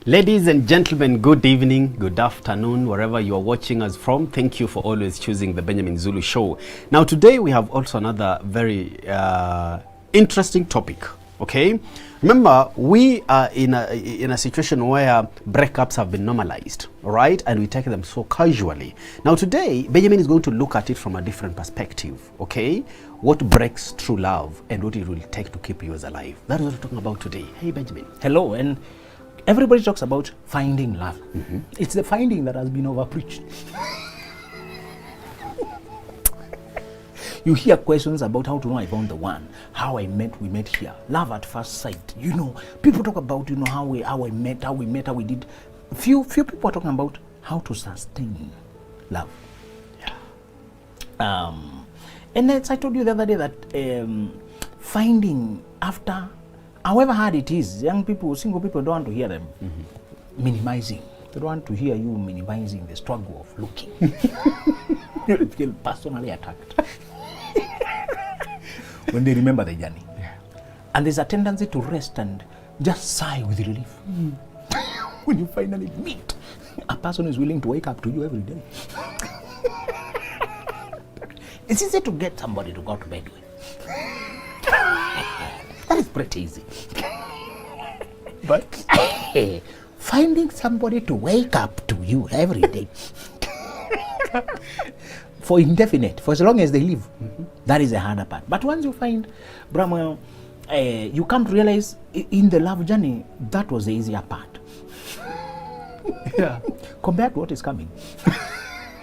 Ladies and gentlemen, good evening, good afternoon, wherever you are watching us from. Thank you for always choosing the Benjamin Zulu Show. Now today we have also another very interesting topic, okay? Remember, we are in a situation where breakups have been normalized, all right? And we take them so casually. Now today, Benjamin is going to look at it from a different perspective, okay? What breaks true love and what it will take to keep you as alive. That is what we're talking about today. Hey, Benjamin. Hello, and everybody talks about finding love. It's the finding that has been overpreached. You hear questions about how to know I found the one, how we met here, love at first sight. You know, people talk about, you know, how we met, how we did. Few people are talking about how to sustain love. Yeah. And as I told you the other day that finding after, however hard it is, young people, single people don't want to hear them minimizing. They don't want to hear you minimizing the struggle of looking. You feel personally attacked when they remember the journey. Yeah. And there's a tendency to rest and just sigh with relief. When you finally meet a person who is willing to wake up to you every day. It's easy to get somebody to go to bed with. That is pretty easy. But finding somebody to wake up to you every day for indefinite, for as long as they live, that is the harder part. But once you find, Bramwell, you come to realize in the love journey, that was the easier part. Yeah. Compared to what is coming.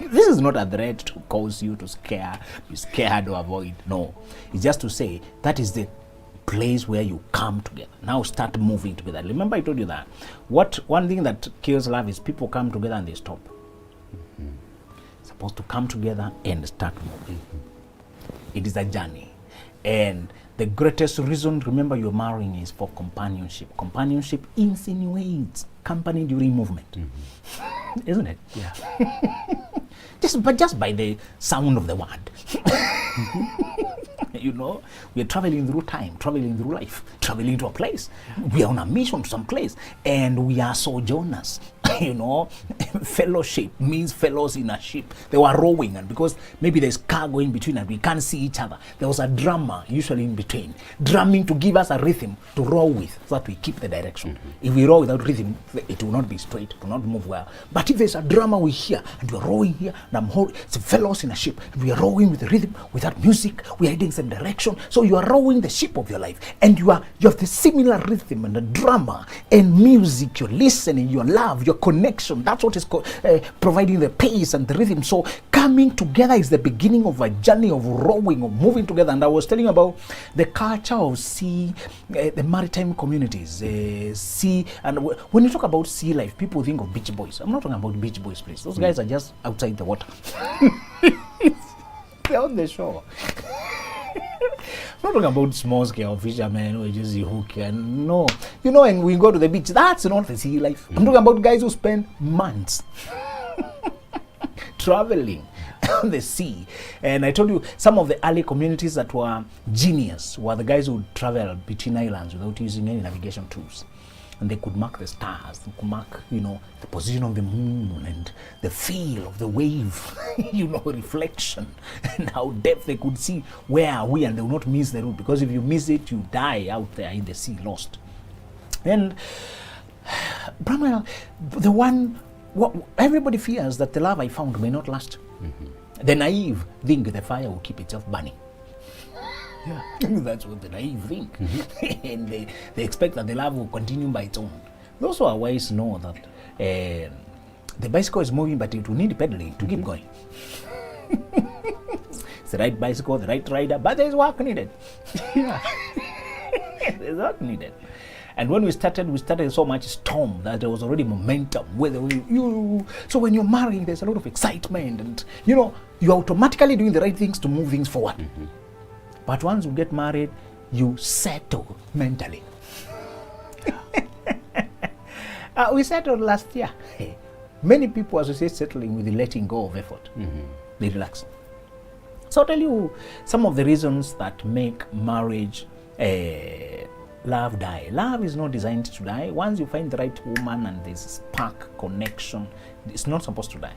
This is not a threat to cause you to be scared or avoid. No. It's just to say that is the place where you come together. Now start moving together. Remember I told you that. One thing that kills love is people come together and they stop. Supposed to come together and start moving. It is a journey. And the greatest reason, remember, you're marrying is for companionship. Companionship insinuates company during movement. Isn't it? Yeah. just by the sound of the word. You know, we are traveling through time, traveling through life, traveling to a place. We are on a mission to some place, and we are sojourners. You know, fellowship means fellows in a ship. They were rowing, and because maybe there's cargo in between and we can't see each other, there was a drummer usually in between, drumming to give us a rhythm to row with, so that we keep the direction. If we row without rhythm, it will not be straight, it will not move well. But if there's a drummer we hear, and we're rowing here, and it's fellows in a ship, and we are rowing with the rhythm, without music, we are heading some direction. So you are rowing the ship of your life, and you have the similar rhythm and the drummer and music. You're listening, your love, your connection. That's what is providing the pace and the rhythm. So coming together is the beginning of a journey of rowing, of moving together. And I was telling you about the culture of sea, the maritime communities, sea. And when you talk about sea life, people think of beach boys. I'm not talking about beach boys, please. Those guys are just outside the water. They're on the shore. I'm not talking about small scale fishermen who just hook and no. You know, and we go to the beach, that's not the sea life. I'm talking about guys who spend months traveling on the sea. And I told you, some of the early communities that were genius were the guys who would travel between islands without using any navigation tools. And they could mark the stars, they could mark, you know, the position of the moon and the feel of the wave, you know, reflection, and how depth they could see where are we, and they will not miss the route, because if you miss it, you die out there in the sea, lost. And Bramwell, everybody fears that the love I found may not last. The naive think the fire will keep itself burning. Yeah. That's what the naive think. And they expect that the love will continue by its own. Those who are wise know that the bicycle is moving, but it will need pedaling to keep going. It's the right bicycle, the right rider, but there's work needed. Yeah. There's work needed. And when we started so much storm that there was already momentum. So when you're marrying, there's a lot of excitement, and you know, you're automatically doing the right things to move things forward. But once you get married, you settle mentally. We settled last year. Many people associate settling with the letting go of effort. They relax. So I'll tell you some of the reasons that make marriage love die. Love is not designed to die. Once you find the right woman and there's spark connection, it's not supposed to die.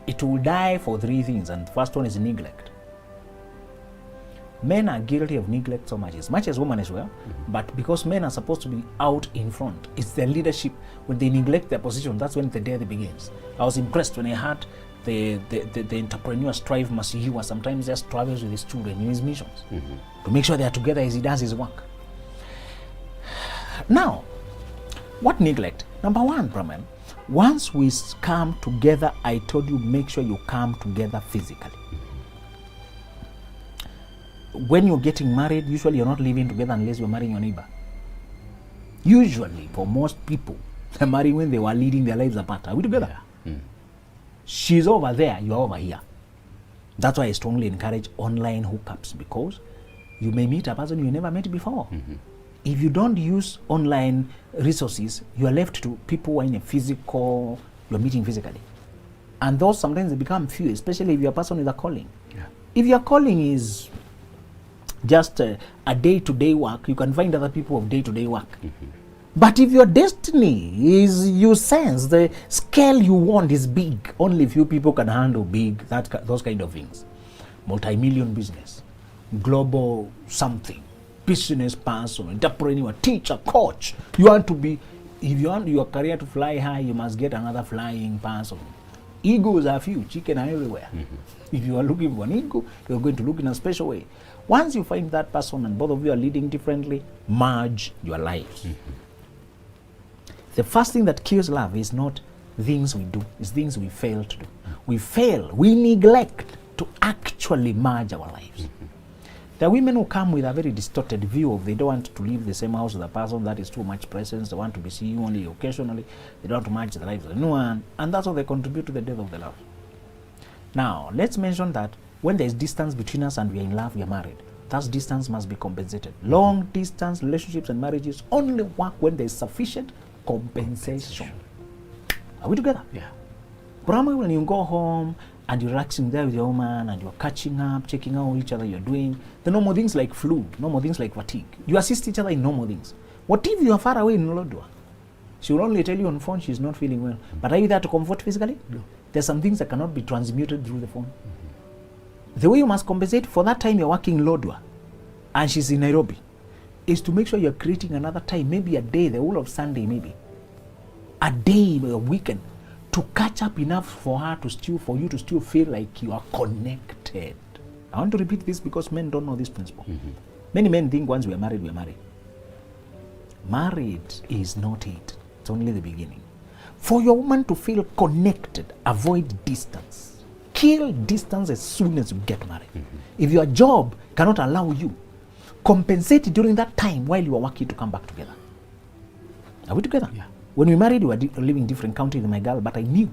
It will die for 3 things, and the first one is neglect. Men are guilty of neglect so much as women as well, but because men are supposed to be out in front, it's their leadership. When they neglect their position, that's when the day begins. I was impressed when I heard the entrepreneur Strive Masihiwa sometimes just travels with his children in his missions to make sure they are together as he does his work. Now, what neglect? Number one, Brahman, once we come together, I told you, make sure you come together physically. When you're getting married, usually you're not living together unless you're marrying your neighbor. Usually, for most people, they're married when they were leading their lives apart. Are we together? Yeah. She's over there, you're over here. That's why I strongly encourage online hookups, because you may meet a person you never met before. If you don't use online resources, you are left to people who are in a physical, you're meeting physically. And those sometimes they become few, especially if you're a person with a calling. Yeah. If your calling is just a day-to-day work, you can find other people of day-to-day work. But if your destiny is, you sense the scale you want is big, only few people can handle big, those kind of things. Multi-million business, global something, business person, entrepreneur, teacher, coach. You want to be, if you want your career to fly high, you must get another flying person. Egos are few, chicken are everywhere. If you are looking for an ego, you're going to look in a special way. Once you find that person and both of you are leading differently, merge your lives. The first thing that kills love is not things we do, it's things we fail to do. We neglect to actually merge our lives. There are women who come with a very distorted view of they don't want to live the same house with a person, that is too much presence, they want to be seen only occasionally, they don't want to merge the lives of anyone, and that's how they contribute to the death of the love. Now, let's mention that when there is distance between us and we are in love, we are married, that distance must be compensated. Long distance relationships and marriages only work when there is sufficient compensation. Are we together? Yeah. But when you go home and you're relaxing there with your woman and you're catching up, checking out each other you're doing, the normal things like flu, normal things like fatigue, you assist each other in normal things. What if you are far away in Lodwa? She will only tell you on phone she's not feeling well. But are you there to comfort physically? No. There's some things that cannot be transmuted through the phone. The way you must compensate for that time you're working in Lodwa and she's in Nairobi is to make sure you're creating another time, maybe a day, the whole of Sunday, maybe a day, a weekend, to catch up enough for her to still, for you to still feel like you are connected. I want to repeat this because men don't know this principle. Many men think once we are married, we are married. Married is not it. It's only the beginning. For your woman to feel connected, avoid distance. Kill distance as soon as you get married. If your job cannot allow you, compensate during that time while you are working to come back together. Are we together? Yeah. When we married, we were living in different countries with my girl, but I knew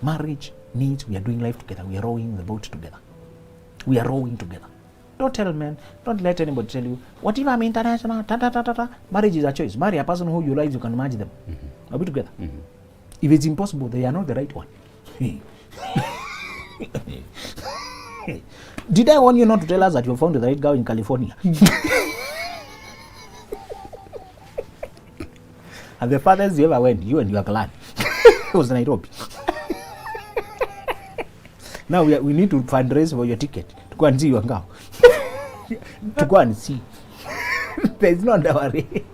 marriage needs, we are doing life together. We are rowing the boat together. We are rowing together. Don't tell men, don't let anybody tell you, what if I'm international, Marriage is a choice. Marry a person who you like, you can marry them. Are we together? If it's impossible, they are not the right one. Did I want you not to tell us that you found the right girl in California? And the farthest you ever went, you and your clan, it was Nairobi. Now we need to fundraise for your ticket to go and see your girl. To go and see. There's no worry.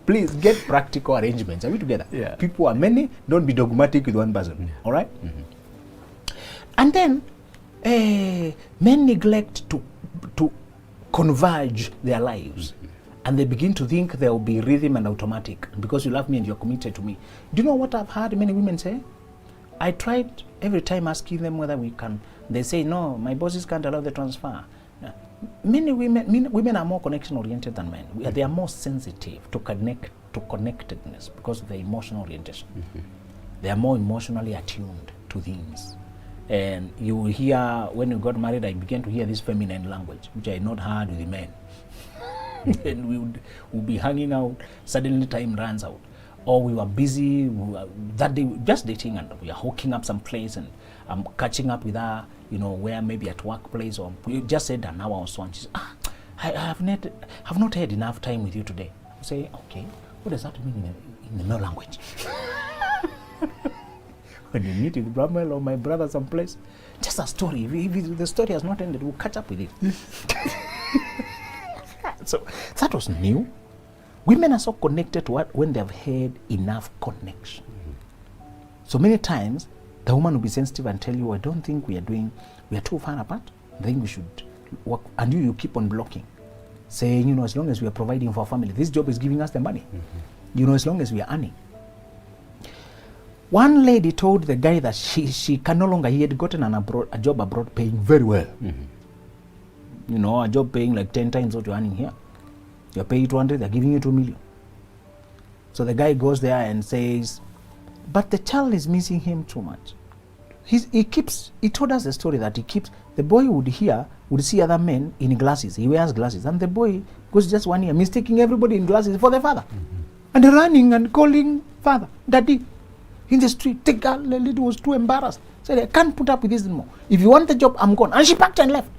Please get practical arrangements. Are we together? Yeah. People are many. Don't be dogmatic with one person. Yeah. All right? And then men neglect to converge their lives. And they begin to think there will be rhythm and automatic. Because you love me and you're committed to me. Do you know what I've heard many women say? I tried every time asking them whether we can. They say, no, my bosses can't allow the transfer. Many women are more connection oriented than men. They are more sensitive to connectedness because of their emotional orientation. They are more emotionally attuned to things. And you will hear, when you got married, I began to hear this feminine language, which I had not heard with the men. And we would be hanging out, suddenly time runs out. Or we were busy, that day just dating, and we are hooking up someplace, and I'm catching up with her, where maybe at workplace, or we just said an hour or so, and she said, have not had enough time with you today. I say, okay, what does that mean in the male language? When you meet with Bramwell or my brother someplace, just a story. If the story has not ended, we'll catch up with it. So that was new. Women are so connected to what when they've had enough connection. So many times, the woman will be sensitive and tell you, I don't think we are too far apart. I think we should work. And you keep on blocking, saying, as long as we are providing for our family, this job is giving us the money. As long as we are earning. One lady told the guy that she can no longer, he had gotten a job abroad paying very well. A job paying like 10 times what you're earning here. You're paying 200, they're giving you 2 million. So the guy goes there and says, but the child is missing him too much. He told us the story that the boy would see other men in glasses. He wears glasses. And the boy goes just 1 year, mistaking everybody in glasses for the father. And running and calling father, daddy, in the street. The girl, the lady was too embarrassed. Said, I can't put up with this anymore. If you want the job, I'm gone. And she packed and left.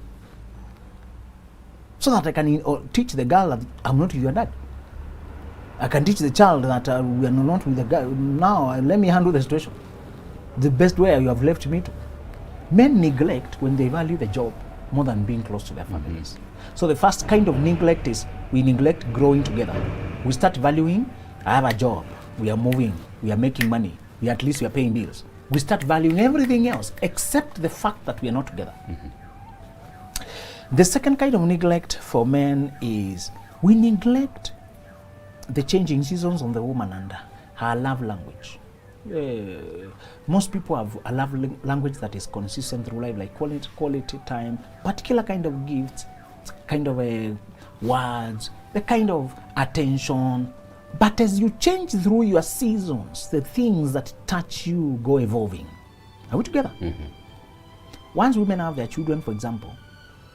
So that I can teach the girl that I'm not with your dad. I can teach the child that we are not with the guy. Now, let me handle the situation. The best way you have left me to. Men neglect when they value the job more than being close to their families. So the first kind of neglect is we neglect growing together. We start valuing, I have a job, we are moving, we are making money, at least we are paying bills. We start valuing everything else except the fact that we are not together. The second kind of neglect for men is we neglect the changing seasons on the woman and her love language. Most people have a love language that is consistent through life, like quality time, particular kind of gifts, kind of words, the kind of attention. But as you change through your seasons, the things that touch you go evolving. Are we together? Once women have their children, for example,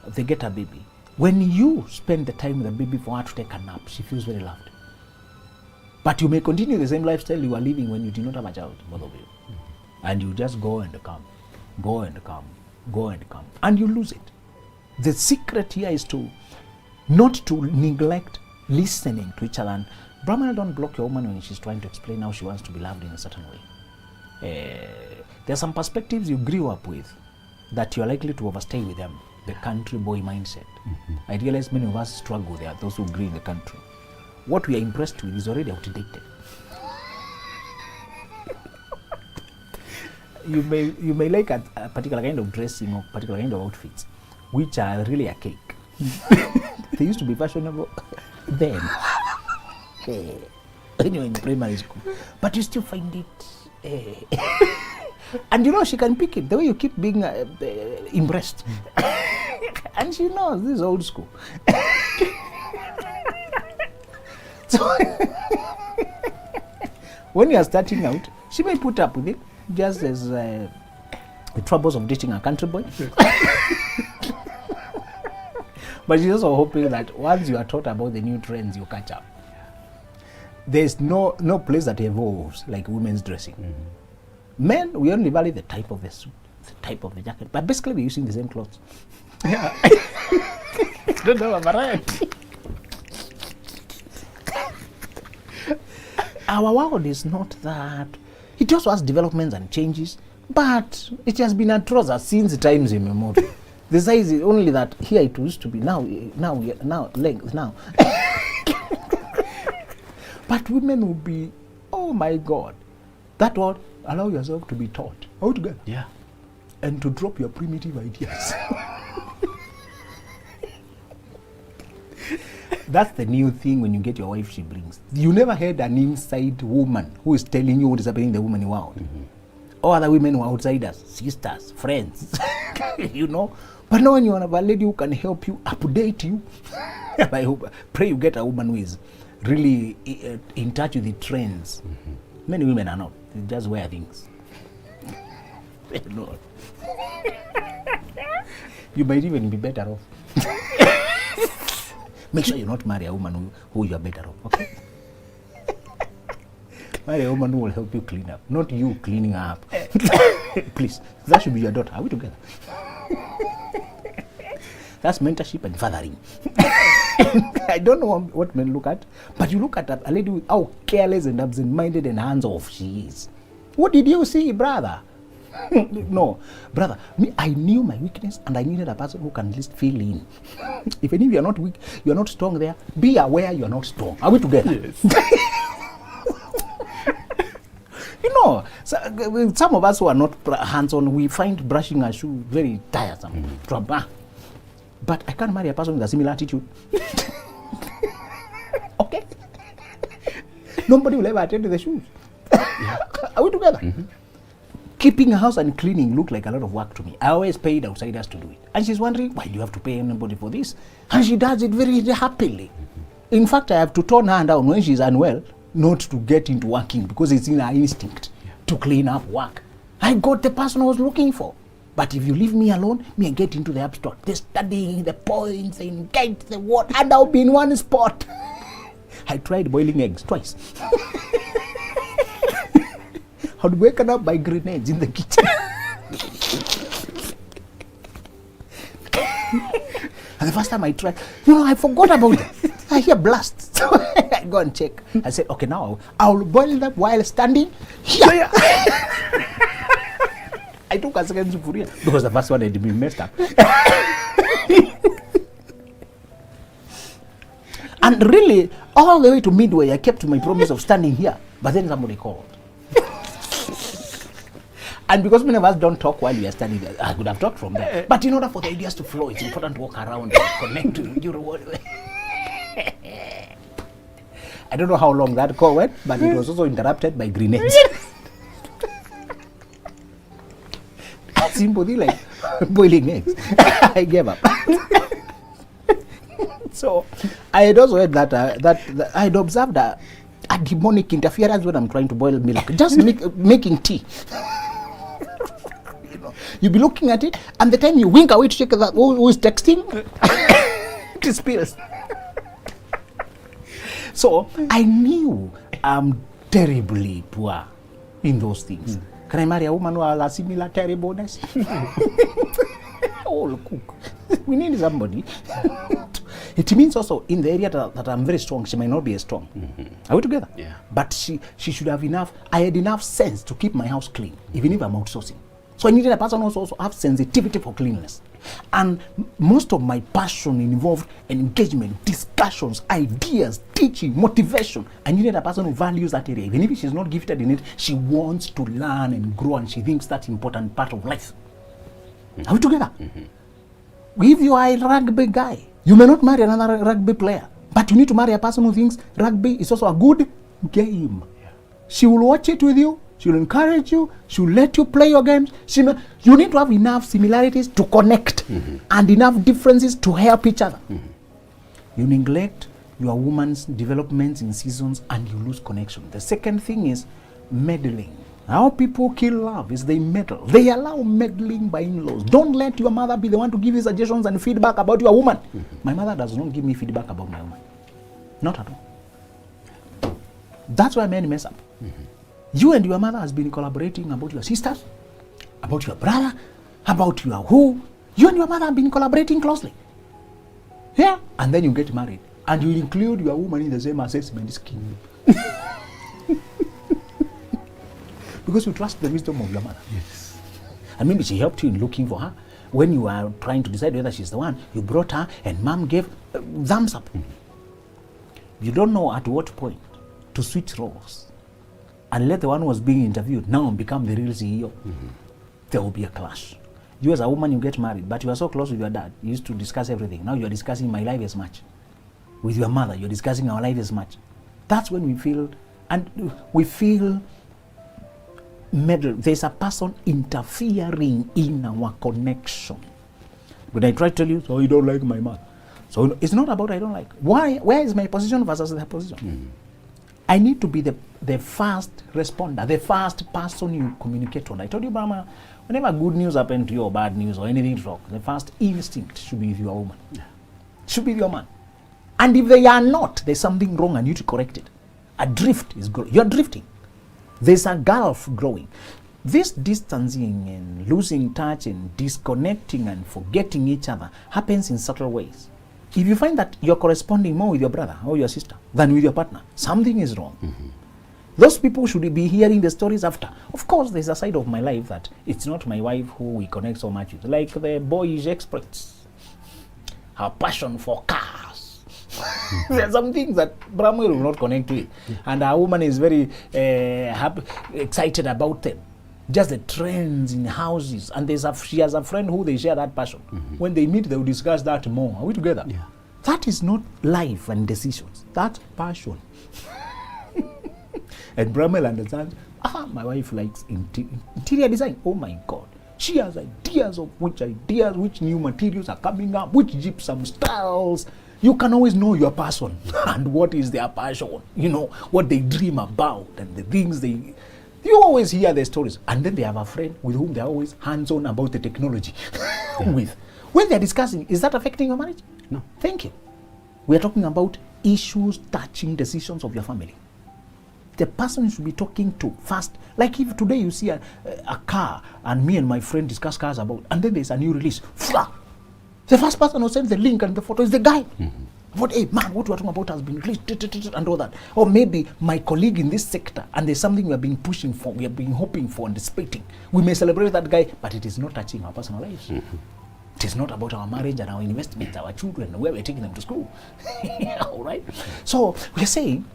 they get a baby. When you spend the time with the baby for her to take a nap, she feels very loved. But you may continue the same lifestyle you were living when you did not have a child, both of you. And you just go and come, go and come, go and come, and you lose it. The secret here is not to neglect listening to each other. And Brahmana, don't block your woman when she's trying to explain how she wants to be loved in a certain way. There are some perspectives you grew up with that you're likely to overstay with them. The country boy mindset. I realize many of us struggle there, those who grew in the country. What we are impressed with is already outdated. You may like a particular kind of dressing or particular kind of outfits, which are really a cake. They used to be fashionable then. When you're in primary school. But you still find it. And she can pick it the way you keep being impressed. And she knows this is old school. So when you are starting out, she may put up with it, just as the troubles of dating a country boy. But she's also hoping that once you are taught about the new trends, you catch up. There's no place that evolves like women's dressing. Men, we only value the type of the suit, the type of the jacket, but basically we're using the same clothes. Yeah. Don't have a variety. Our world is not that. It also has developments and changes, but it has been atrocious since times immemorial. The size is only that here it used to be, now length, now. But women will be, oh my God. That word, allow yourself to be taught. How to get? Yeah. And to drop your primitive ideas. That's the new thing when you get your wife, she brings. You never had an inside woman who is telling you what is happening in the woman world. All other women were outsiders, sisters, friends, But now when you have a lady who can help you, update you, I hope, pray you get a woman who is really in touch with the trends. Many women are not. They just wear things. You might even be better off. Make sure you not marry a woman who you are better off, okay? Marry a woman who will help you clean up, not you cleaning her up. Please, that should be your daughter. Are we together? That's mentorship and fathering. I don't know what men look at, but you look at a lady with how careless and absent-minded and hands-off she is. What did you see, brother? No, brother, me, I knew my weakness and I needed a person who can at least fill in. If any of you are not weak, you are not strong there, be aware you are not strong. Are we together? Yes. You know, so, some of us who are not hands-on, we find brushing our shoe very tiresome. But I can't marry a person with a similar attitude. Okay? Nobody will ever attend to the shoes. Yeah. Are we together? Mm-hmm. Keeping a house and cleaning looked like a lot of work to me. I always paid outsiders to do it. And she's wondering, why do you have to pay anybody for this? And she does it very happily. Mm-hmm. In fact, I have to turn her down when she's unwell, not to get into working, because it's in her instinct to clean up work. I got the person I was looking for. But if you leave me alone, I get into the abstract, the studying, the points, the engage, the what, and I'll be in one spot. I tried boiling eggs twice. I'd waken up by grenades in the kitchen. And the first time I tried, I forgot about it. I hear blasts. So I go and check. I said, okay, now I'll boil them while standing here. I took a second sufuria because the first one had been messed up. And really, all the way to midway, I kept my promise of standing here. But then somebody called. And because many of us don't talk while we are standing there, I could have talked from there. But in order for the ideas to flow, it's important to walk around and connect to you. I don't know how long that call went, but it was also interrupted by grenades. Simple thing like boiling eggs. I gave up. So I had also heard that I had observed a demonic interference when I'm trying to boil milk. Just making tea. You'll be looking at it, and the time you wink away to check that who is texting, it spills. So I knew I'm terribly poor in those things. Can I marry a woman who has a similar terribleness? Oh, cook. We need somebody. It means also in the area that I'm very strong, she might not be as strong. Mm-hmm. Are we together? Yeah. But she should have enough. I had enough sense to keep my house clean, even if I'm outsourcing. So I needed a person who also have sensitivity for cleanliness. And most of my passion involved engagement, discussions, ideas, teaching, motivation. I needed a person who values that area. Even if she's not gifted in it, she wants to learn and grow, and she thinks that's an important part of life. Mm-hmm. Are we together? Mm-hmm. If you are a rugby guy, you may not marry another rugby player, but you need to marry a person who thinks rugby is also a good game. Yeah. She will watch it with you. She will encourage you. She will let you play your games. You need to have enough similarities to connect, and enough differences to help each other. You neglect your woman's developments in seasons and you lose connection. The second thing is meddling. How people kill love is they meddle. They allow meddling by in-laws. Don't let your mother be the one to give you suggestions and feedback about your woman. My mother does not give me feedback about my woman. Not at all. That's why men mess up. You and your mother has been collaborating about your sisters, about your brother, about your who. You and your mother have been collaborating closely. Yeah? And then you get married. And you include your woman in the same assessment scheme. Because you trust the wisdom of your mother. Yes. And maybe she helped you in looking for her. When you are trying to decide whether she's the one, you brought her and mom gave thumbs up. You don't know at what point to switch roles and let the one who was being interviewed now become the real CEO. There will be a clash. You as a woman, you get married, but you are so close with your dad. You used to discuss everything. Now you are discussing my life as much. With your mother, you're discussing our life as much. That's when we feel meddle. There's a person interfering in our connection. When I try to tell you, so you don't like my mother. So it's not about I don't like. Why? Where is my position versus their position? I need to be the first responder, the first person you communicate on. I told you, Brahma, whenever good news happens to you or bad news or anything wrong, the first instinct should be with your woman. Should be with your man. And if they are not, there's something wrong and you need to correct it. A drift is growing. You're drifting. There's a gulf growing. This distancing and losing touch and disconnecting and forgetting each other happens in subtle ways. If you find that you're corresponding more with your brother or your sister than with your partner, something is wrong. Those people should be hearing the stories after. Of course, there's a side of my life that it's not my wife who we connect so much with, like the boyish exploits, her passion for cars. There are some things that Bramwell will not connect with, and our woman is very happy, excited about them. Just the trends in houses, and she has a friend who they share that passion. When they meet, they will discuss that more. Are we together? Yeah. That is not life and decisions. That's passion. And Bramwell understands, my wife likes interior design. Oh my God. She has ideas, which new materials are coming up, which gypsum styles. You can always know your person and what is their passion, what they dream about and the things you always hear their stories. And then they have a friend with whom they're always hands-on about the technology with. When they're discussing, is that affecting your marriage? No. Thank you. We're talking about issues touching decisions of your family. The person you should be talking to first. Like if today you see a car and me and my friend discuss cars about, and then there's a new release. The first person who sends the link and the photo is the guy. What, hey man, what we're talking about has been released and all that. Or maybe my colleague in this sector, and there's something we have been pushing for, we have been hoping for, anticipating. We may celebrate that guy, but it is not touching our personal lives. It is not about our marriage and our investments, our children, where we're taking them to school. All right? So we're saying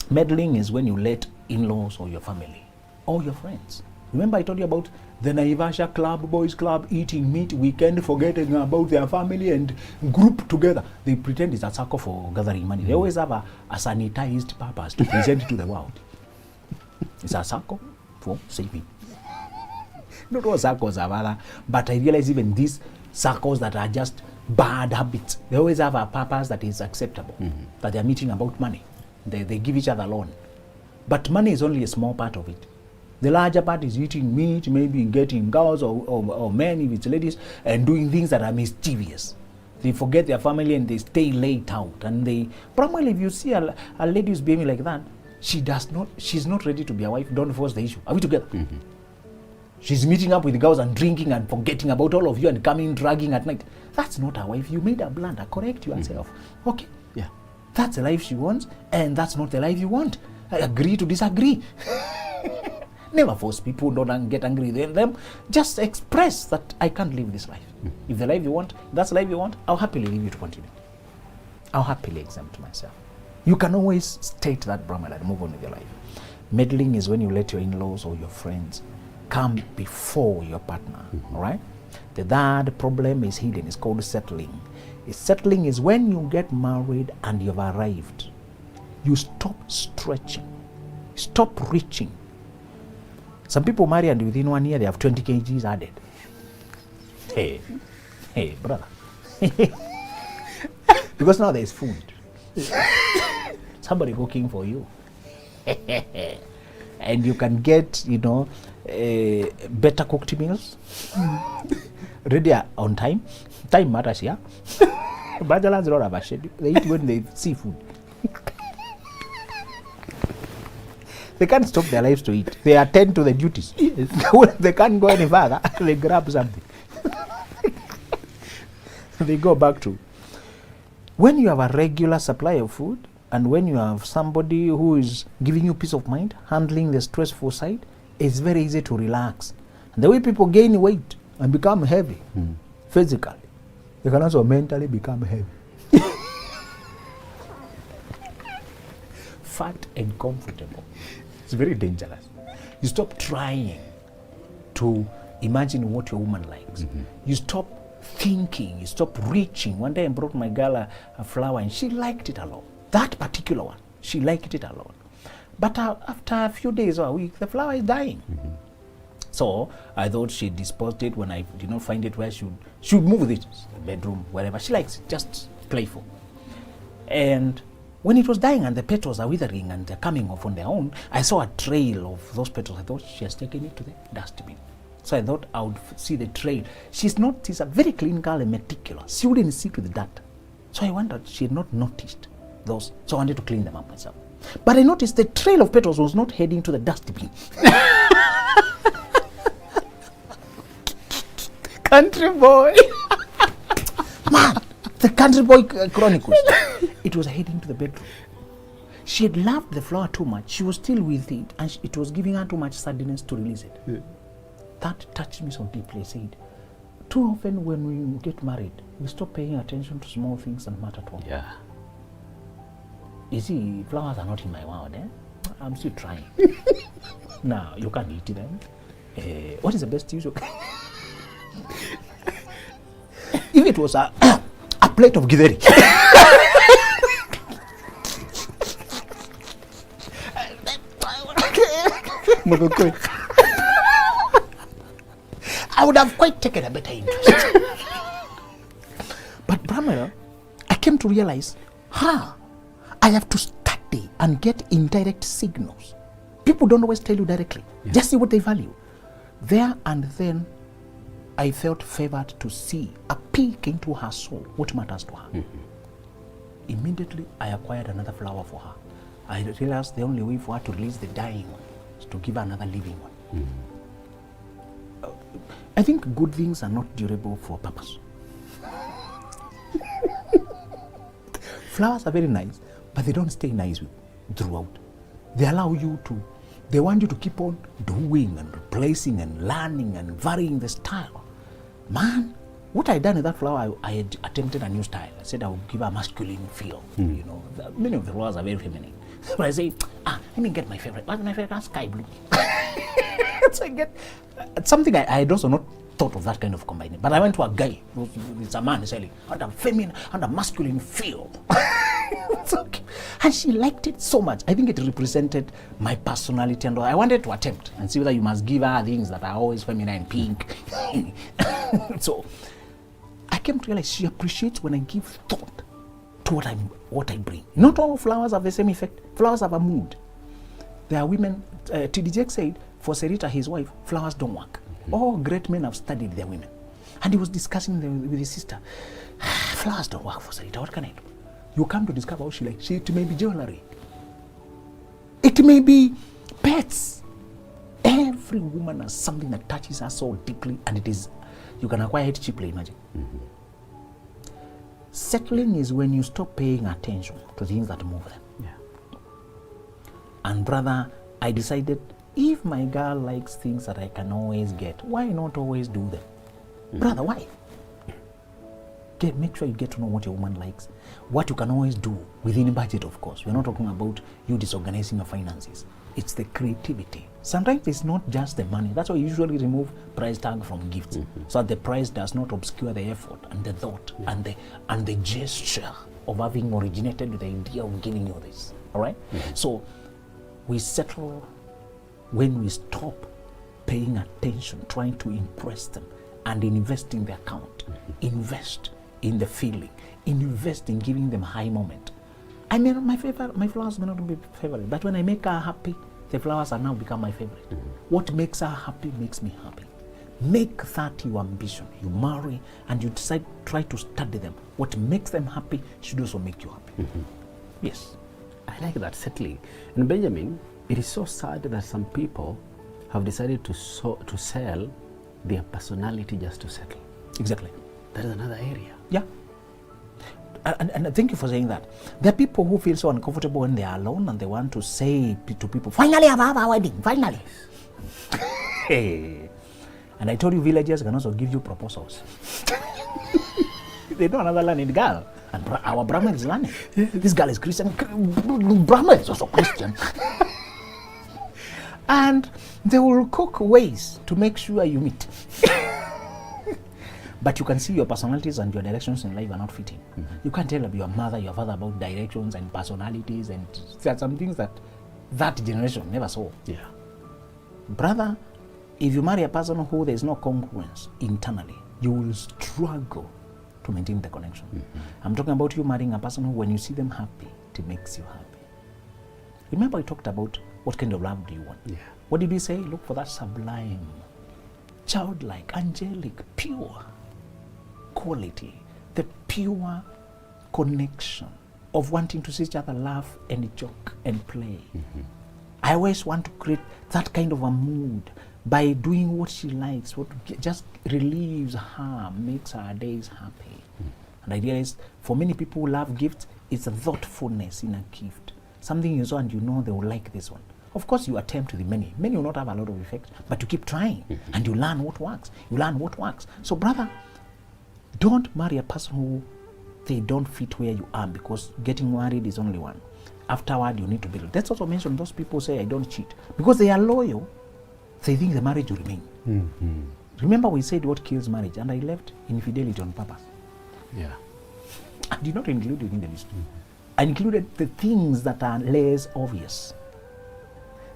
meddling is when you let in-laws or your family or your friends. Remember I told you about the Naivasha club, boys club, eating meat, weekend, forgetting about their family and group together. They pretend it's a circle for gathering money. They always have a sanitized purpose to present to the world. It's a circle for saving. Not all circles are other, but I realize even these circles that are just bad habits, they always have a purpose that is acceptable, that they're meeting about money. They give each other loan. But money is only a small part of it. The larger part is eating meat, maybe getting girls or men, if it's ladies, and doing things that are mischievous. They forget their family and they stay late out. And probably if you see a lady who's behaving like that, she's not ready to be a wife. Don't force the issue. Are we together? She's meeting up with girls and drinking and forgetting about all of you and coming dragging at night. That's not a wife. You made a blunder. Correct yourself. Okay. Yeah. That's the life she wants, and that's not the life you want. I agree to disagree. Never force people, don't get angry with them. Just express that I can't live this life. If the life you want, that's the life you want, I'll happily leave you to continue. I'll happily exempt myself. You can always state that, Brahma, and move on with your life. Meddling is when you let your in-laws or your friends come before your partner, all right? The third problem is hidden. It's called settling. Settling is when you get married and you've arrived. You stop stretching. Stop reaching. Some people marry and within 1 year they have 20 kgs added. Hey, brother. Because now there's food. Somebody cooking for you. And you can get, better cooked meals. Ready on time. Time matters, yeah? Bachelors don't have a schedule. They eat when they see food. They can't stop their lives to eat. They attend to the duties. They can't go any further. They grab something. They go back to. When you have a regular supply of food, and when you have somebody who is giving you peace of mind, handling the stressful side, it's very easy to relax. And the way people gain weight and become heavy, physically, they can also mentally become heavy. Fat and comfortable. It's very dangerous. You stop trying to imagine what your woman likes. You stop thinking, you stop reaching. One day I brought my girl a flower and she liked it a lot. That particular one, she liked it a lot. But after a few days or a week, the flower is dying. So I thought she disposed it when I did not find it where she would move with it, the bedroom, wherever. She likes it, just playful. And when it was dying and the petals are withering and they're coming off on their own, I saw a trail of those petals. I thought she has taken it to the dustbin. So I thought I would see the trail. She's a very clean girl and meticulous. She wouldn't sit with the dirt. So I wondered, she had not noticed those. So I wanted to clean them up myself. But I noticed the trail of petals was not heading to the dustbin. Country boy. Man, The Country Boy Chronicles. It was heading to the bedroom. She had loved the flower too much. She was still with it, and it was giving her too much sadness to release it. Yeah. That touched me so deeply. I said, too often when we get married, we stop paying attention to small things that matter to us. Yeah. You see, flowers are not in my world, eh? I'm still trying. Now, you can't eat them. What is the best use of... If it was a plate of githeri. I would have quite taken a better interest. But Brahma, I came to realize, I have to study and get indirect signals. People don't always tell you directly. Yeah. Just see what they value. There and then, I felt favored to see a peek into her soul, what matters to her. Mm-hmm. Immediately, I acquired another flower for her. I realized the only way for her to release the dying one is to give her another living one. Mm-hmm. I think good things are not durable for purpose. Flowers are very nice, but they don't stay nice throughout. They allow you to, they want you to keep on doing and replacing and learning and varying the style. Man, what I done with that flower, I had attempted a new style. I said I would give her a masculine feel. You know, many of the flowers are very feminine. But I say, let me get my favorite. What's my favorite? Sky blue. So I get something I had also not thought of that kind of combining. But I went to a guy, it's a man selling, and a feminine and a masculine feel. Okay. And she liked it so much. I think it represented my personality, and I wanted to attempt and see whether you must give her things that are always feminine, pink. So I came to realize she appreciates when I give thought to what I bring. Not all flowers have the same effect. Flowers have a mood. There are women, T.D. Jakes said, for Sarita, his wife, flowers don't work. All great men have studied their women. And he was discussing with his sister, flowers don't work for Sarita, what can I do? You come to discover how she likes. It may be jewelry. It may be pets. Every woman has something that touches her soul deeply, and it is, you can acquire it cheaply, imagine. Mm-hmm. Settling is when you stop paying attention to things that move them. Yeah. And brother, I decided, if my girl likes things that I can always get, why not always do them? Mm-hmm. Brother, why? Make sure you get to know what your woman likes, what you can always do within a budget, of course. We're not talking about you disorganizing your finances. It's the creativity. Sometimes it's not just the money. That's why you usually remove price tag from gifts, so that the price does not obscure the effort and the thought and the gesture of having originated with the idea of giving you this. All right? So we settle when we stop paying attention, trying to impress them, and invest in the account. Invest in the feeling. Invest in giving them high moment. I mean, my flowers may not be favorite, but when I make her happy, the flowers are now become my favorite. What makes her happy makes me happy. Make that your ambition. You marry and you decide, try to study them. What makes them happy should also make you happy. Yes. I like that settling. And Benjamin, it is so sad that some people have decided to sell their personality just to settle. Exactly. That is another area. Yeah. And thank you for saying that. There are people who feel so uncomfortable when they are alone and they want to say to people, finally I have our wedding, finally. Hey. And I told you villagers can also give you proposals. They know another learned girl. And our Brahman is learning. This girl is Christian. Brahman is also Christian. And they will cook ways to make sure you meet. But you can see your personalities and your directions in life are not fitting. You can't tell your mother, your father about directions and personalities, and there are some things that generation never saw. Yeah. Brother, if you marry a person who there is no congruence internally, you will struggle to maintain the connection. I'm talking about you marrying a person who, when you see them happy, it makes you happy. Remember, I talked about what kind of love do you want? Yeah. What did we say? Look for that sublime, childlike, angelic, pure quality, the pure connection of wanting to see each other laugh and joke and play. I always want to create that kind of a mood by doing what she likes, what just relieves her, makes her days happy. And I realized for many people who love gifts, it's a thoughtfulness in a gift. Something you saw and you know they will like this one. Of course, you attempt with many. Many will not have a lot of effect, but you keep trying and you learn what works. You learn what works. So, brother, don't marry a person who they don't fit where you are, because getting married is only one. Afterward, you need to build. That's also mentioned. Those people say, I don't cheat. Because they are loyal, they think the marriage will remain. Remember we said what kills marriage, and I left infidelity on purpose. Yeah. I did not include it in the list. I included the things that are less obvious.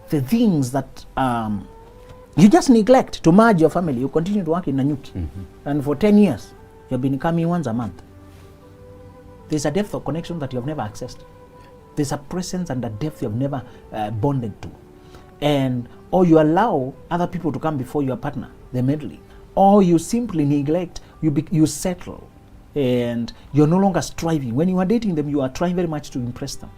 The things that you just neglect to merge your family. You continue to work in Nanyuki. And for 10 years, you've been coming once a month. There's a depth of connection that you have never accessed. There's a presence and a depth you have never bonded to. And or you allow other people to come before your partner, the meddling. Or you simply neglect, you settle. And you're no longer striving. When you are dating them, you are trying very much to impress them.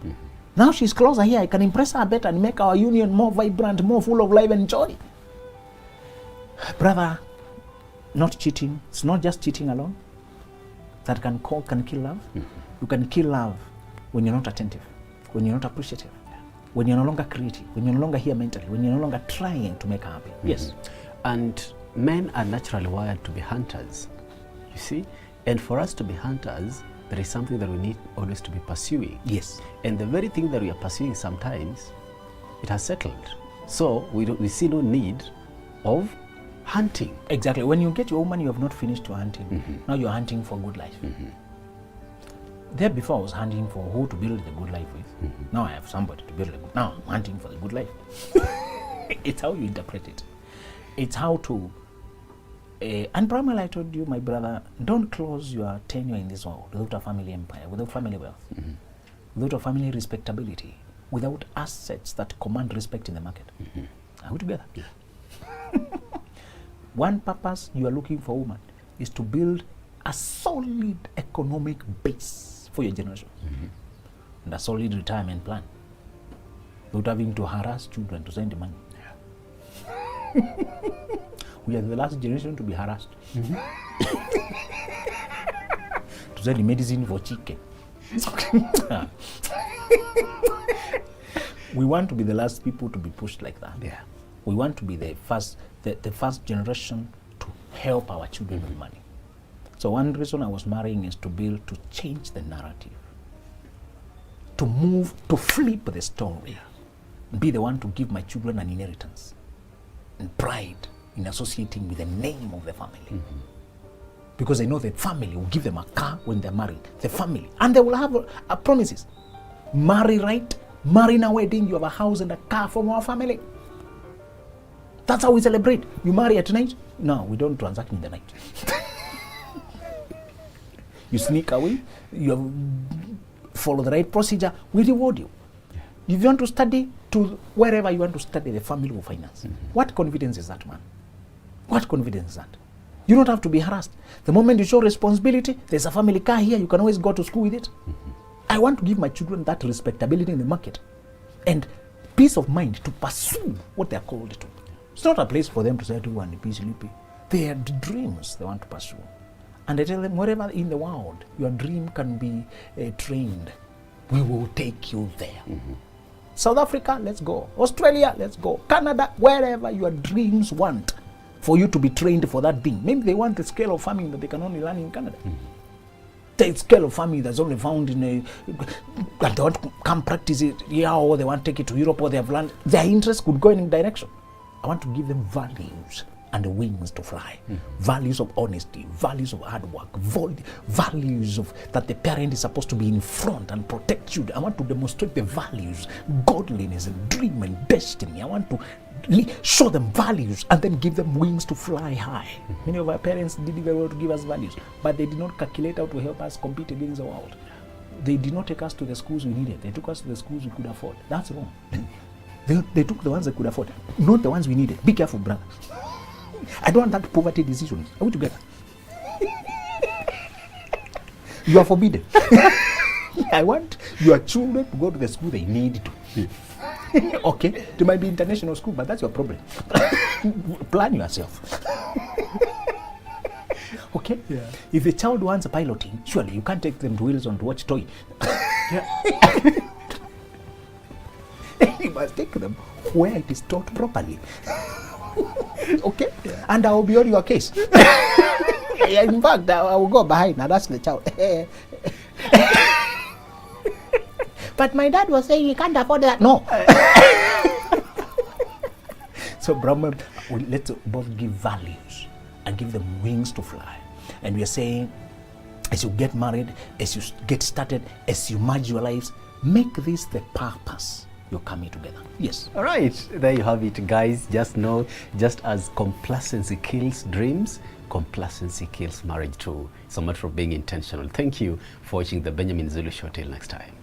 Now she's closer here, I can impress her better and make our union more vibrant, more full of life and joy. Brother, not cheating. It's not just cheating alone that can kill love. You can kill love when you're not attentive, when you're not appreciative, when you're no longer creative, when you're no longer here mentally, when you're no longer trying to make her happy. Yes. And men are naturally wired to be hunters, you see? And for us to be hunters, there is something that we need always to be pursuing. Yes. And the very thing that we are pursuing sometimes, it has settled. So we see no need of hunting. Exactly. When you get your woman, you have not finished your hunting. Now you're hunting for good life. There before I was hunting for who to build the good life with. Now I have somebody to build the good. Now I'm hunting for the good life. It's how you interpret it. It's how to. And primarily I told you, my brother, don't close your tenure in this world without a family empire, without family wealth, without a family respectability, without assets that command respect in the market. Are we together? Yeah. One purpose you are looking for, woman, is to build a solid economic base for your generation and a solid retirement plan without having to harass children to send the money. We are the last generation to be harassed. To send the medicine for chicken. We want to be the last people to be pushed like that. Yeah. We want to be the first generation to help our children with money. So one reason I was marrying is to change the narrative, to move, to flip the story, be the one to give my children an inheritance and pride in associating with the name of the family. Because I know the family will give them a car when they're married. The family. And they will have promises. Marry right, marry in a wedding, you have a house and a car from our family. That's how we celebrate. You marry at night? No, we don't transact in the night. You sneak away, follow the right procedure, we reward you. If you want to study, to wherever you want to study, the family will finance. What confidence is that, man? What confidence is that? You don't have to be harassed. The moment you show responsibility, there's a family car here, you can always go to school with it. I want to give my children that respectability in the market and peace of mind to pursue what they're called to. It's not a place for them to say, do and be sleepy. They are dreams they want to pursue. And I tell them, wherever in the world your dream can be trained, we will take you there. South Africa, let's go. Australia, let's go. Canada, wherever your dreams want for you to be trained for that thing. Maybe they want a scale of farming that they can only learn in Canada. The scale of farming that's only found in and they want to come practice it here, or they want to take it to Europe, or they have learned. Their interest could go in a direction. I want to give them values and the wings to fly. Values of honesty, values of hard work, values of that the parent is supposed to be in front and protect you. I want to demonstrate the values, godliness and dream and destiny. I want to show them values and then give them wings to fly high. Many of our parents did very well to give us values, but they did not calculate how to help us compete against the world. They did not take us to the schools we needed. They took us to the schools we could afford. That's wrong. They took the ones they could afford, not the ones we needed. Be careful, brother. I don't want that poverty decisions. Are we together? You are forbidden. I want your children to go to the school they need to. Okay, it might be international school, but that's your problem. Plan yourself. Okay? Yeah. If a child wants piloting, surely you can't take them to Wilson to watch toy. You must take them where it is taught properly. Okay? Yeah. And I will be on your case. In fact, I will go behind and ask the child. But my dad was saying he can't afford that. No. So, Brahma, let's both give values and give them wings to fly. And we are saying, as you get married, as you get started, as you merge your lives, make this the purpose you're coming together. Yes. All right, there you have it, guys. Just know, just as complacency kills dreams, complacency kills marriage too. It's a matter of being intentional. Thank you for watching the Benjamin Zulu Show. Till next time.